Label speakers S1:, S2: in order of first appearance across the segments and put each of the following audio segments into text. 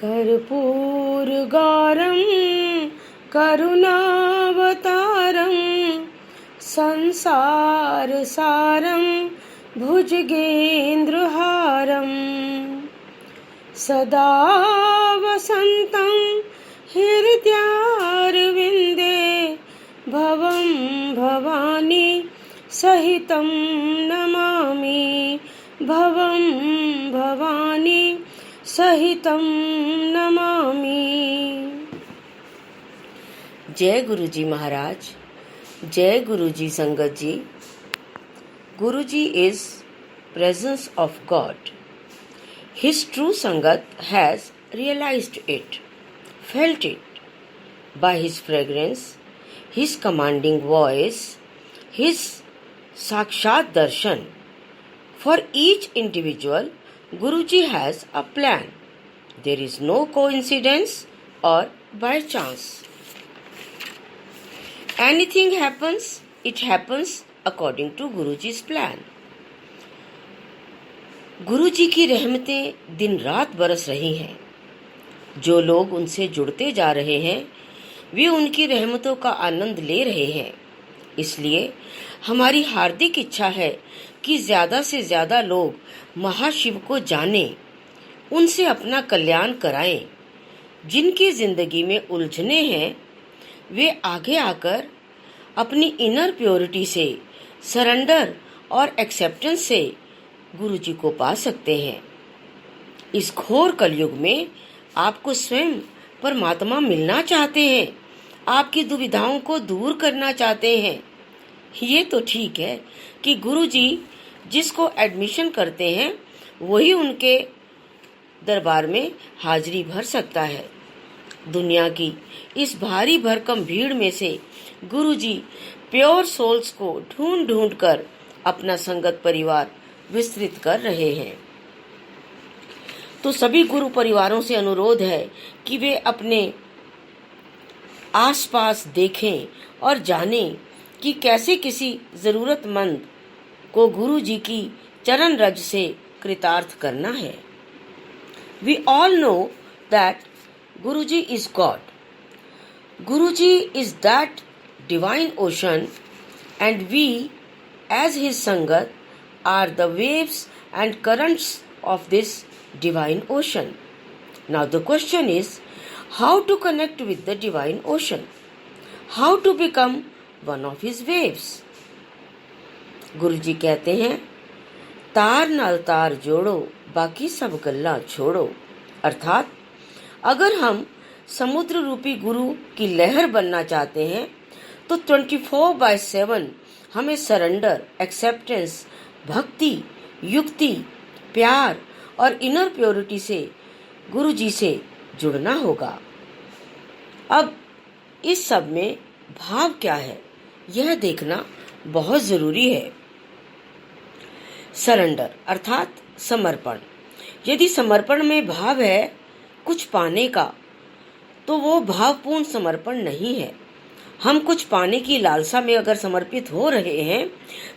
S1: कर्पूरगारं करुणावतारं संसारसारं भुजगेन्द्रहारं सदा वसन्तं हृदयारविन्दे भवं भवानी सहितं नमामि भवं भवानी सहितं नमामि। जय गुरुजी महाराज, जय गुरुजी संगत जी। Guruji is presence of God. His true Sangat has realized it, felt it by his fragrance, his commanding voice, his Sakshat Darshan. For each individual, Guruji has a plan. There is no coincidence or by chance. Anything happens, it happens according to Guruji's plan. गुरुजी की रहमतें दिन रात बरस रही हैं। जो लोग उनसे जुड़ते जा रहे हैं वे उनकी रहमतों का आनंद ले रहे हैं। इसलिए हमारी हार्दिक इच्छा है कि ज्यादा से ज्यादा लोग महाशिव को जानें, उनसे अपना कल्याण कराएं। जिनकी जिंदगी में उलझने हैं वे आगे आकर अपनी इनर प्योरिटी से, सरेंडर और एक्सेप्टेंस से गुरुजी को पा सकते हैं। इस घोर कलयुग में आपको स्वयं परमात्मा मिलना चाहते हैं, आपकी दुविधाओं को दूर करना चाहते हैं। ये तो ठीक है कि गुरुजी जिसको एडमिशन करते हैं वही उनके दरबार में हाजिरी भर सकता है। दुनिया की इस भारी भरकम भीड़ में से गुरुजी प्योर सोल्स को ढूंढ ढूंढ कर अपना संगत परिवार विस्तृत कर रहे हैं। तो सभी गुरु परिवारों से अनुरोध है कि वे अपने आसपास देखें और जानें कि कैसे किसी जरूरतमंद को गुरु जी की चरण रज से कृतार्थ करना है। We all know that Guruji is God. Guruji is that divine ocean and we as his Sangat are the waves and currents of this divine ocean. Now the question is how to connect with the divine ocean? How to become one of his waves? गुरुजी कहते हैं तार नाल तार जोड़ो बाकी सब गल्ला छोड़ो। अर्थात अगर हम समुद्र रूपी गुरु की लहर बनना चाहते हैं तो 24/7 हमें सरेंडर, एक्सेप्टेंस, भक्ति, युक्ति, प्यार और इनर प्योरिटी से गुरु जी से जुड़ना होगा। अब इस सब में भाव क्या है यह देखना बहुत जरूरी है। सरेंडर अर्थात समर्पण। यदि समर्पण में भाव है कुछ पाने का तो वो भावपूर्ण समर्पण नहीं है। हम कुछ पाने की लालसा में अगर समर्पित हो रहे हैं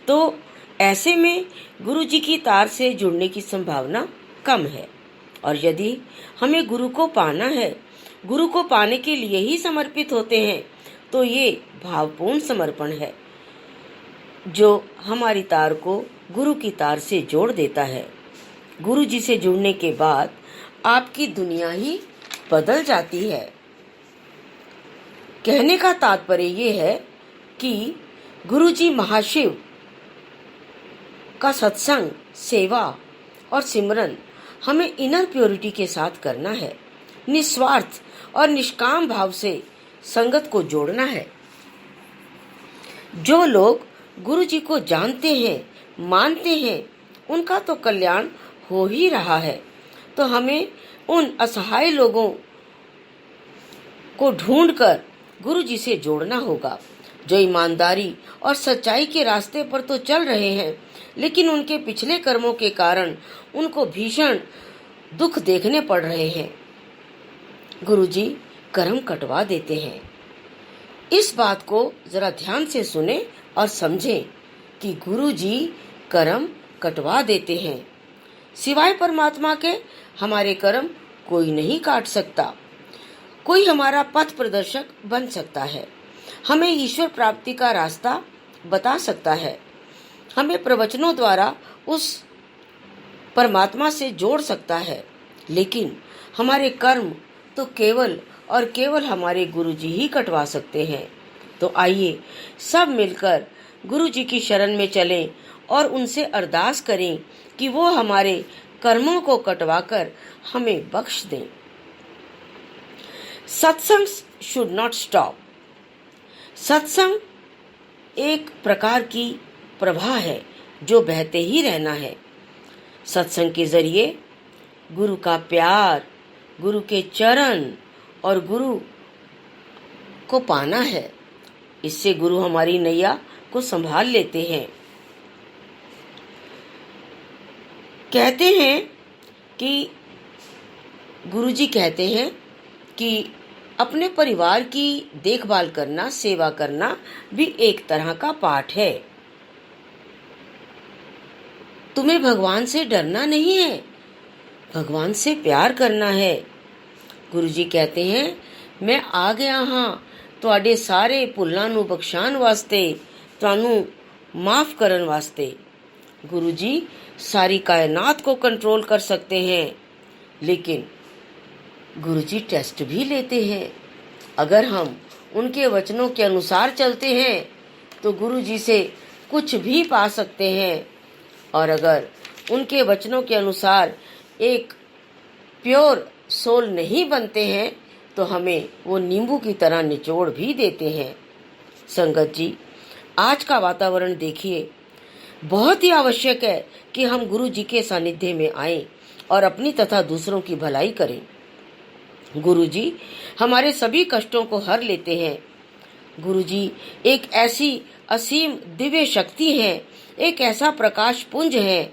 S1: तो ऐसे में गुरु जी की तार से जुड़ने की संभावना कम है। और यदि हमें गुरु को पाना है, गुरु को पाने के लिए ही समर्पित होते हैं तो ये भावपूर्ण समर्पण है जो हमारी तार को गुरु की तार से जोड़ देता है। गुरु जी से जुड़ने के बाद आपकी दुनिया ही बदल जाती है। कहने का तात्पर्य ये है कि गुरु जी महाशिव का सत्संग, सेवा और सिमरन हमें इनर प्योरिटी के साथ करना है। निस्वार्थ और निष्काम भाव से संगत को जोड़ना है। जो लोग गुरु जी को जानते हैं, मानते हैं, उनका तो कल्याण हो ही रहा है। तो हमें उन असहाय लोगों को ढूंढकर गुरु जी से जोड़ना होगा जो ईमानदारी और सच्चाई के रास्ते पर तो चल रहे हैं लेकिन उनके पिछले कर्मों के कारण उनको भीषण दुख देखने पड़ रहे हैं। गुरु जी कर्म कटवा देते हैं। इस बात को जरा ध्यान से सुने और समझें कि गुरु जी कर्म कटवा देते हैं। सिवाय परमात्मा के हमारे कर्म कोई नहीं काट सकता। कोई हमारा पथ प्रदर्शक बन सकता है, हमें ईश्वर प्राप्ति का रास्ता बता सकता है, हमें प्रवचनों द्वारा उस परमात्मा से जोड़ सकता है, लेकिन हमारे कर्म तो केवल और केवल हमारे गुरुजी ही कटवा सकते हैं। तो आइए सब मिलकर गुरुजी की शरण में चलें और उनसे अरदास करें कि वो हमारे कर्मों को कटवाकर हमें बख्श दें। सत्संग शुड नॉट स्टॉप। सत्संग एक प्रकार की प्रवाह है जो बहते ही रहना है। सत्संग के जरिए गुरु का प्यार, गुरु के चरण और गुरु को पाना है। इससे गुरु हमारी नैया को संभाल लेते हैं। कहते हैं कि गुरुजी कहते हैं कि अपने परिवार की देखभाल करना, सेवा करना भी एक तरह का पाठ है। तुम्हें भगवान से डरना नहीं है, भगवान से प्यार करना है। गुरुजी कहते हैं, मैं आ गया हाँ ਤੁਹਾਡੇ ਸਾਰੇ ਭੁੱਲਾਂ ਨੂੰ ਬਖਸ਼ਾਉਣ ਵਾਸਤੇ, ਤੁਹਾਨੂੰ माफ करन वास्ते। गुरुजी सारी कायनात को कंट्रोल कर सकते हैं, लेकिन गुरुजी टेस्ट भी लेते हैं। अगर हम उनके वचनों के अनुसार चलते हैं तो गुरुजी से कुछ भी पा सकते हैं, और अगर उनके वचनों के अनुसार एक प्योर सोल नहीं बनते हैं तो हमें वो नींबू की तरह निचोड़ भी देते हैं। संगत जी, आज का वातावरण देखिए, बहुत ही आवश्यक है कि हम गुरु जी के सानिध्य में आएं और अपनी तथा दूसरों की भलाई करें। गुरु जी हमारे सभी कष्टों को हर लेते हैं। गुरु जी एक ऐसी असीम दिव्य शक्ति है, एक ऐसा प्रकाश पुंज है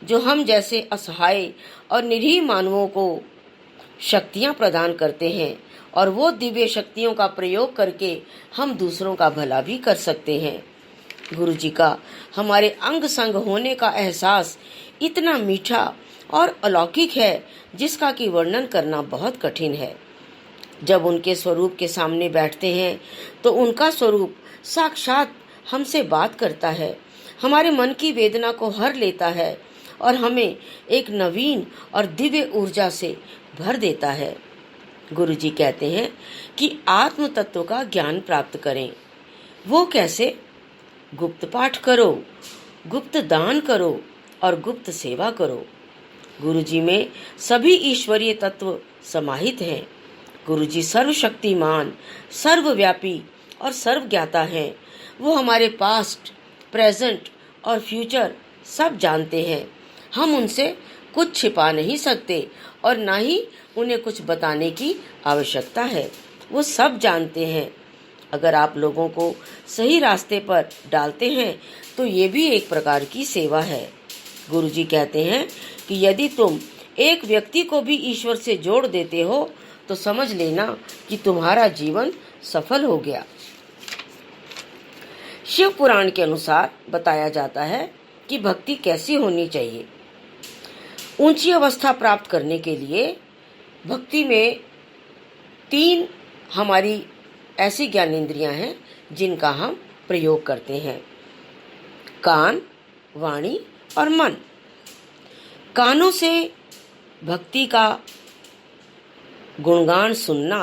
S1: जो हम जैसे असहाय और निरीह मानवों को शक्तियां प्रदान करते हैं, और वो दिव्य शक्तियों का प्रयोग करके हम दूसरों का भला भी कर सकते हैं। गुरु जी का हमारे अंग संग होने का एहसास इतना मीठा और अलौकिक है जिसका कि वर्णन करना बहुत कठिन है। जब उनके स्वरूप के सामने बैठते हैं तो उनका स्वरूप साक्षात हमसे बात करता है, हमारे मन की वेदना को हर लेता है और हमें एक नवीन और दिव्य ऊर्जा से भर देता है। गुरु जी कहते हैं कि आत्म तत्व का ज्ञान प्राप्त करें। वो कैसे? गुप्त पाठ करो, गुप्त दान करो और गुप्त सेवा करो। गुरु जी में सभी ईश्वरीय तत्व समाहित हैं। गुरु जी सर्वशक्तिमान, सर्वव्यापी और सर्वज्ञाता हैं। वो हमारे पास्ट, प्रेजेंट और फ्यूचर सब जानते हैं। हम उनसे कुछ छिपा नहीं सकते और ना ही उन्हें कुछ बताने की आवश्यकता है। वो सब जानते हैं। अगर आप लोगों को सही रास्ते पर डालते हैं तो ये भी एक प्रकार की सेवा है। गुरुजी कहते हैं कि यदि तुम एक व्यक्ति को भी ईश्वर से जोड़ देते हो तो समझ लेना कि तुम्हारा जीवन सफल हो गया। शिव पुराण के अनुसार बताया जाता है कि भक्ति कैसी होनी चाहिए। ऊंची अवस्था प्राप्त करने के लिए भक्ति में 3 हमारी ऐसी ज्ञानेंद्रियां हैं जिनका हम प्रयोग करते हैं: कान, वाणी और मन। कानों से भक्ति का गुणगान सुनना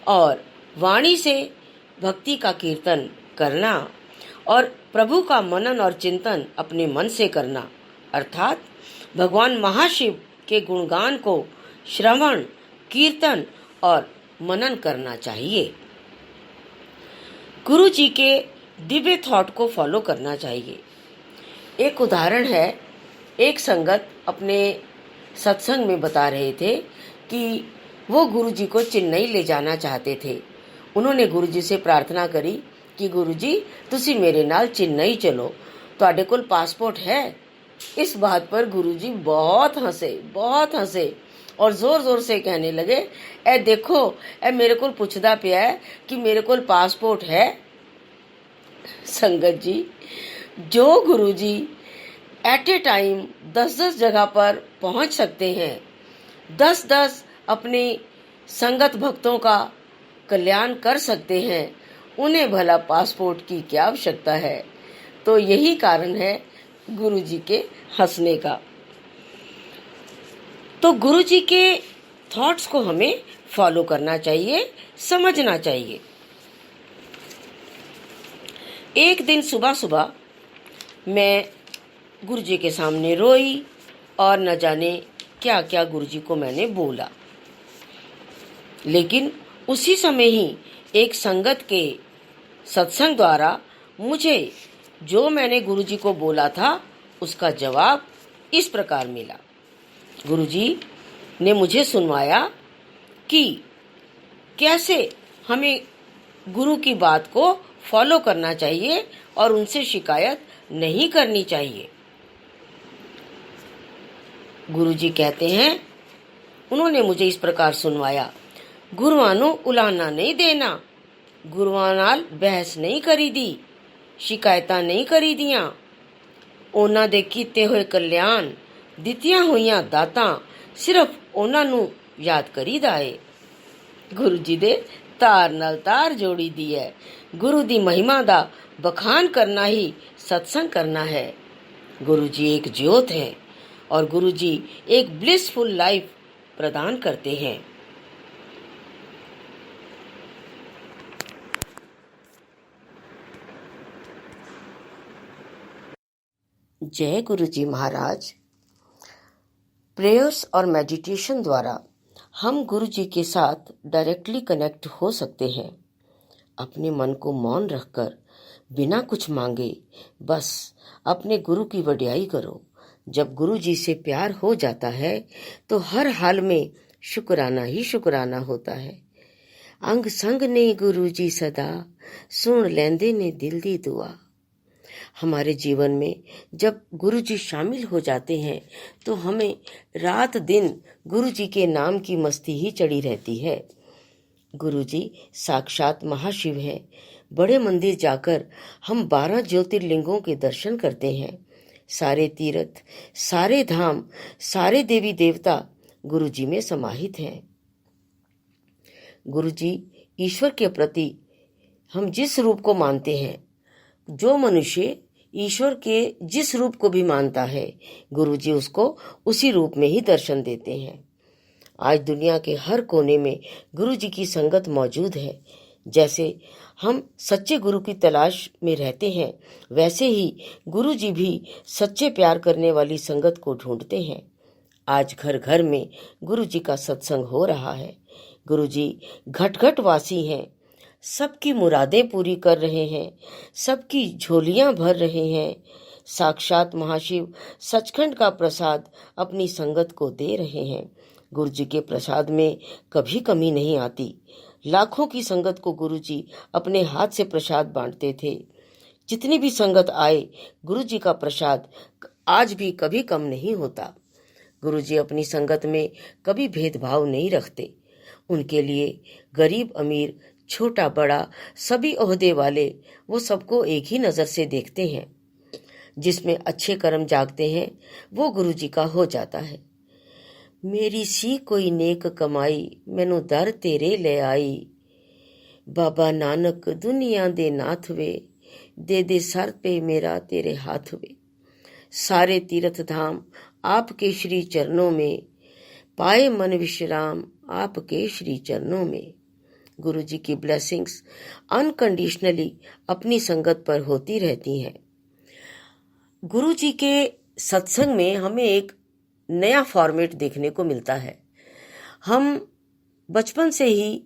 S1: और वाणी से भक्ति का कीर्तन करना और प्रभु का मनन और चिंतन अपने मन से करना, अर्थात भगवान महाशिव के गुणगान को श्रवण, कीर्तन और मनन करना चाहिए। गुरु जी के दिव्य थॉट को फॉलो करना चाहिए। एक उदाहरण है, एक संगत अपने सत्संग में बता रहे थे कि वो गुरु जी को चेन्नई ले जाना चाहते थे। उन्होंने गुरु जी से प्रार्थना करी कि गुरु जी तुसी मेरे नाल चेन्नई चलो, तुहाडे कोल पासपोर्ट है? इस बात पर गुरुजी बहुत हंसे और जोर जोर से कहने लगे, ए देखो, ए मेरे को पुछदा पिया है कि मेरे को पासपोर्ट है। संगत जी, जो गुरुजी एट ए टाइम 10-10 जगह पर पहुंच सकते हैं, 10-10 अपने संगत भक्तों का कल्याण कर सकते हैं, उन्हें भला पासपोर्ट की क्या आवश्यकता है। तो यही कारण है गुरुजी के हंसने का। तो गुरुजी के थॉट्स को हमें फॉलो करना चाहिए, समझना चाहिए। एक दिन सुबह सुबह मैं गुरुजी के सामने रोई और न जाने क्या क्या गुरुजी को मैंने बोला। लेकिन उसी समय ही एक संगत के सत्संग द्वारा मुझे जो मैंने गुरुजी को बोला था उसका जवाब इस प्रकार मिला। गुरुजी ने मुझे सुनवाया कि कैसे हमें गुरु की बात को फॉलो करना चाहिए और उनसे शिकायत नहीं करनी चाहिए। गुरुजी कहते हैं, उन्होंने मुझे इस प्रकार सुनवाया, गुरुआं नूं उलाहना नहीं देना, गुरुआं नाल बहस नहीं करी दी, शिकायतां नहीं करी दियां, ਉਹਨਾਂ ਦੇ ਕੀਤੇ ਹੋਏ ਕਲਿਆਣ, ਦਿੱਤੀਆਂ ਹੋਈਆਂ ਦਾਤਾਂ ਸਿਰਫ ਉਹਨਾਂ ਨੂੰ ਯਾਦ ਕਰੀਦਾ ਏ। ਗੁਰੂ ਜੀ ਦੇ ਤਾਰ ਨਾਲ ਤਾਰ ਜੋੜੀ ਦੀ ਹੈ। गुरु दी महिमा दा बखान करना ही सत्संग करना है। गुरु जी एक ज्योत है और गुरु जी एक ब्लिसफुल लाइफ प्रदान करते हैं। जय गुरु जी महाराज। प्रेयर्स और मेडिटेशन द्वारा हम गुरु जी के साथ डायरेक्टली कनेक्ट हो सकते हैं। अपने मन को मौन रखकर बिना कुछ मांगे बस अपने गुरु की वड्याई करो। जब गुरु जी से प्यार हो जाता है तो हर हाल में शुक्राना ही शुक्राना होता है। अंग संग ने गुरु जी सदा, सुन लेंदे ने दिल दी दुआ। हमारे जीवन में जब गुरु जी शामिल हो जाते हैं तो हमें रात दिन गुरु जी के नाम की मस्ती ही चढ़ी रहती है। गुरु जी साक्षात महाशिव है। बड़े मंदिर जाकर हम 12 ज्योतिर्लिंगों के दर्शन करते हैं। सारे तीर्थ, सारे धाम, सारे देवी देवता गुरु जी में समाहित हैं। गुरु जी ईश्वर के प्रति हम जिस रूप को मानते हैं, जो मनुष्य ईश्वर के जिस रूप को भी मानता है, गुरु जी उसको उसी रूप में ही दर्शन देते हैं। आज दुनिया के हर कोने में गुरु जी की संगत मौजूद है। जैसे हम सच्चे गुरु की तलाश में रहते हैं, वैसे ही गुरु जी भी सच्चे प्यार करने वाली संगत को ढूंढते हैं। आज घर घर में गुरु जी का सत्संग हो रहा है। गुरु जी घट घट वासी हैं, सबकी मुरादें पूरी कर रहे हैं, सबकी झोलियां भर रहे हैं। साक्षात महाशिव सचखंड का प्रसाद अपनी संगत को दे रहे हैं। गुरु जी के प्रसाद में कभी कमी नहीं आती। लाखों की संगत को गुरु जी अपने हाथ से प्रसाद बांटते थे। जितनी भी संगत आए, गुरु जी का प्रसाद आज भी कभी कम नहीं होता। गुरु जी अपनी संगत में कभी भेदभाव नहीं रखते। उनके लिए गरीब अमीर, छोटा बड़ा, सभी ओहदे वाले, वो सबको एक ही नजर से देखते हैं। जिसमें अच्छे कर्म जागते हैं वो गुरु जी का हो जाता है। मेरी सी कोई नेक कमाई, मैनू दर तेरे ले आई। बाबा नानक दुनिया दे नाथ वे, दे सर पे मेरा तेरे हाथ वे। सारे तीर्थ धाम आपके श्री चरणों में, पाए मन विश्राम आपके श्री चरणों में। गुरु जी की ब्लेसिंग्स अनकंडीशनली अपनी संगत पर होती रहती हैं। गुरु जी के सत्संग में हमें एक नया फॉर्मेट देखने को मिलता है। हम बचपन से ही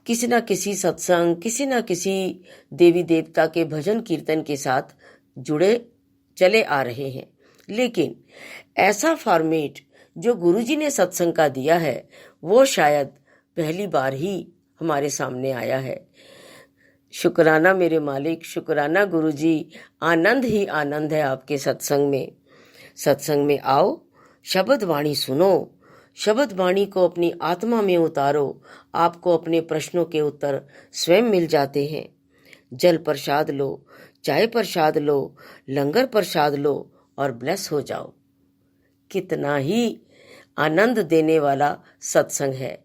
S1: किसी न किसी सत्संग, किसी न किसी देवी देवता के भजन कीर्तन के साथ जुड़े चले आ रहे हैं। लेकिन ऐसा फॉर्मेट जो गुरुजी ने सत्संग का दिया है वो शायद पहली बार ही हमारे सामने आया है। शुक्राना मेरे मालिक, शुक्राना गुरुजी, आनंद ही आनंद है आपके सत्संग में। सत्संग में आओ, शब्द वाणी सुनो, शब्द वाणी को अपनी आत्मा में उतारो। आपको अपने प्रश्नों के उत्तर स्वयं मिल जाते हैं। जल प्रसाद लो, चाय प्रसाद लो, लंगर प्रसाद लो और ब्लेस हो जाओ। कितना ही आनंद देने वाला सत्संग है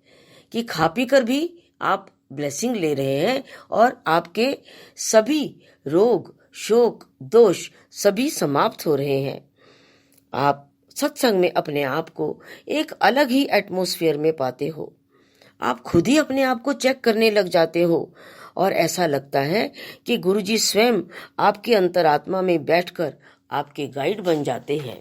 S1: कि खा पी कर भी आप ब्लेसिंग ले रहे हैं और आपके सभी रोग, शोक, दोष सभी समाप्त हो रहे हैं। आप सत्संग में अपने आप को एक अलग ही एटमॉस्फेयर में पाते हो। आप खुद ही अपने आप को चेक करने लग जाते हो और ऐसा लगता है कि गुरुजी स्वयं आपके अंतरात्मा में बैठकर आपके गाइड बन जाते हैं।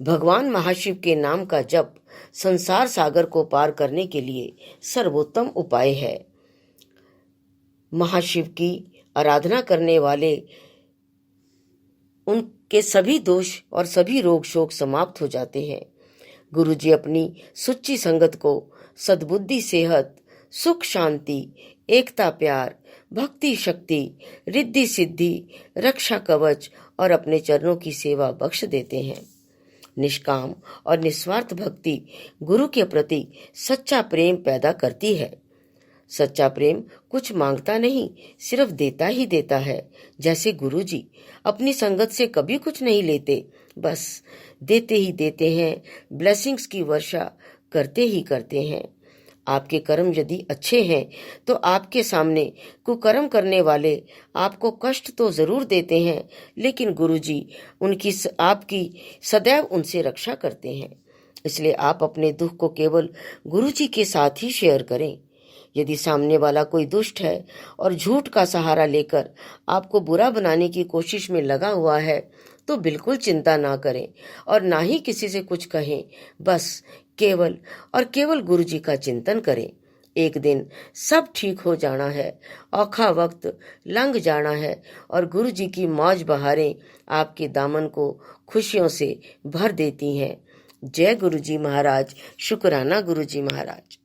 S1: भगवान महाशिव के नाम का जप संसार सागर को पार करने के लिए सर्वोत्तम उपाय है। महाशिव की आराधना करने वाले उनके सभी दोष और सभी रोग शोक समाप्त हो जाते हैं। गुरुजी अपनी सुच्ची संगत को सद्बुद्धि, सेहत, सुख, शांति, एकता, प्यार, भक्ति, शक्ति, रिद्धि, सिद्धि, रक्षा कवच और अपने चरणों की सेवा बख्श देते हैं। निष्काम और निस्वार्थ भक्ति गुरु के प्रति सच्चा प्रेम पैदा करती है। सच्चा प्रेम कुछ मांगता नहीं, सिर्फ देता ही देता है। जैसे गुरुजी अपनी संगत से कभी कुछ नहीं लेते, बस देते ही देते हैं, ब्लेसिंग्स की वर्षा करते ही करते हैं। आपके कर्म यदि अच्छे हैं तो आपके सामने कुकर्म करने वाले आपको कष्ट तो जरूर देते हैं, लेकिन गुरुजी आपकी सदैव उनसे रक्षा करते हैं। इसलिए आप अपने दुख को केवल गुरुजी के साथ ही शेयर करें। यदि सामने वाला कोई दुष्ट है और झूठ का सहारा लेकर आपको बुरा बनाने की कोशिश में लगा हुआ है, तो बिल्कुल चिंता ना करें और ना ही किसी से कुछ कहें। बस केवल और केवल गुरुजी का चिंतन करें। एक दिन सब ठीक हो जाना है, औखा वक्त लंघ जाना है और गुरुजी की मौज बहारें आपके दामन को खुशियों से भर देती हैं। जय गुरुजी महाराज। शुक्राना गुरुजी महाराज।